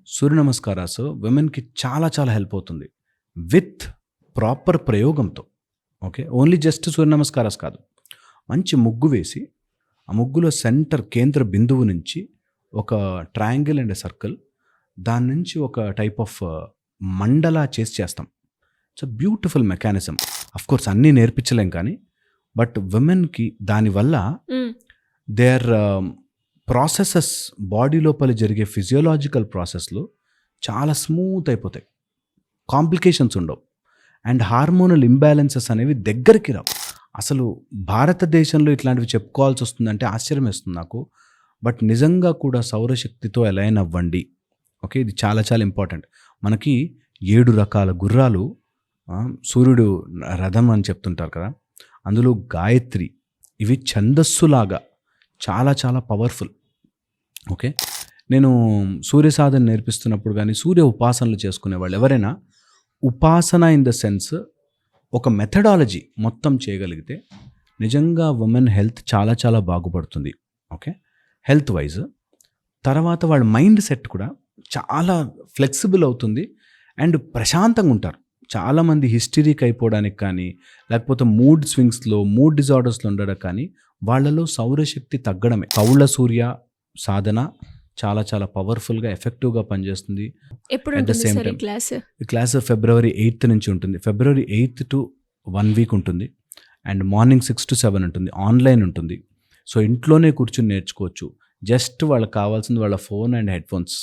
సూర్య నమస్కారాస్ విమెన్‌కి చాలా చాలా హెల్ప్ అవుతుంది. విత్ ప్రాపర్ ప్రయోగంతో. ఓకే. ఓన్లీ జస్ట్ సూర్య నమస్కారాస్ కాదు. మంచి ముగ్గు వేసి, ఆ ముగ్గులో సెంటర్ కేంద్ర బిందువు నుంచి ఒక ట్రయాంగిల్ అండ్ సర్కిల్, దాని నుంచి ఒక టైప్ ఆఫ్ మండలా చేస్తాం. It's a beautiful mechanism. Of course అన్నీ నేర్పించలేం కానీ, బట్ విమెన్‌కి దానివల్ల హ్మ్. దేర్ ప్రాసెసెస్ బాడీ లోపల జరిగే ఫిజియోలాజికల్ ప్రాసెస్‌లు చాలా స్మూత్ అయిపోతాయి. కాంప్లికేషన్స్ ఉండవు. అండ్ హార్మోనల్ ఇంబాలెన్సెస్ అనేవి దగ్గరికి రావు. అసలు భారతదేశంలో ఇట్లాంటివి చెప్పుకోవాల్సొస్తుందంటే ఆశ్చర్యమేస్తుంది నాకు. బట్ నిజంగా కూడా సౌరశక్తితో అలైన్ అవ్వండి. ఓకే. ఇది చాలా చాలా ఇంపార్టెంట్. మనకి 7 రకాల గుర్రాలు సూర్యుడు రథం అని చెప్తుంటారు కదా! అందులో గాయత్రి ఇవి ఛందస్సులాగా చాలా చాలా పవర్ఫుల్. ఓకే. నేను సూర్య సాధన నేర్పిస్తున్నప్పుడు గానీ, సూర్య ఉపాసనలు చేసుకునేవాళ్ళు ఎవరైనా ఉపాసన ఇన్ ద సెన్స్ ఒక మెథడాలజీ మొత్తం చేయగలిగితే నిజంగా ఉమెన్ హెల్త్ చాలా చాలా బాగుపడుతుంది. ఓకే. Health wise. తర్వాత వాళ్ళ మైండ్ సెట్ కూడా చాలా ఫ్లెక్సిబుల్ అవుతుంది అండ్ ప్రశాంతంగా ఉంటారు. చాలామంది హిస్టరీక్ అయిపోవడానికి కానీ, లేకపోతే మూడ్ స్వింగ్స్‌లో, మూడ్ డిజార్డర్స్‌లో ఉండడం కానీ, వాళ్ళలో సౌరశక్తి తగ్గడమే. కౌళ్ళ సూర్య సాధన చాలా చాలా పవర్ఫుల్‌గా, ఎఫెక్టివ్‌గా పనిచేస్తుంది. ఎప్పుడు అట్ ద ఉంటుంది సేమ్ సార్ ఈ టైం క్లాస్? ఈ క్లాస్ ఫిబ్రవరి 8th నుంచి ఉంటుంది. ఫిబ్రవరి 8th టు 1 వీక్ ఉంటుంది. అండ్ మార్నింగ్ 6-7 ఉంటుంది. ఆన్‌లైన్ ఉంటుంది. సో, ఇంట్లోనే కూర్చొని నేర్చుకోవచ్చు. జస్ట్ వాళ్ళకి కావాల్సింది వాళ్ళ ఫోన్ అండ్ హెడ్‌ఫోన్స్.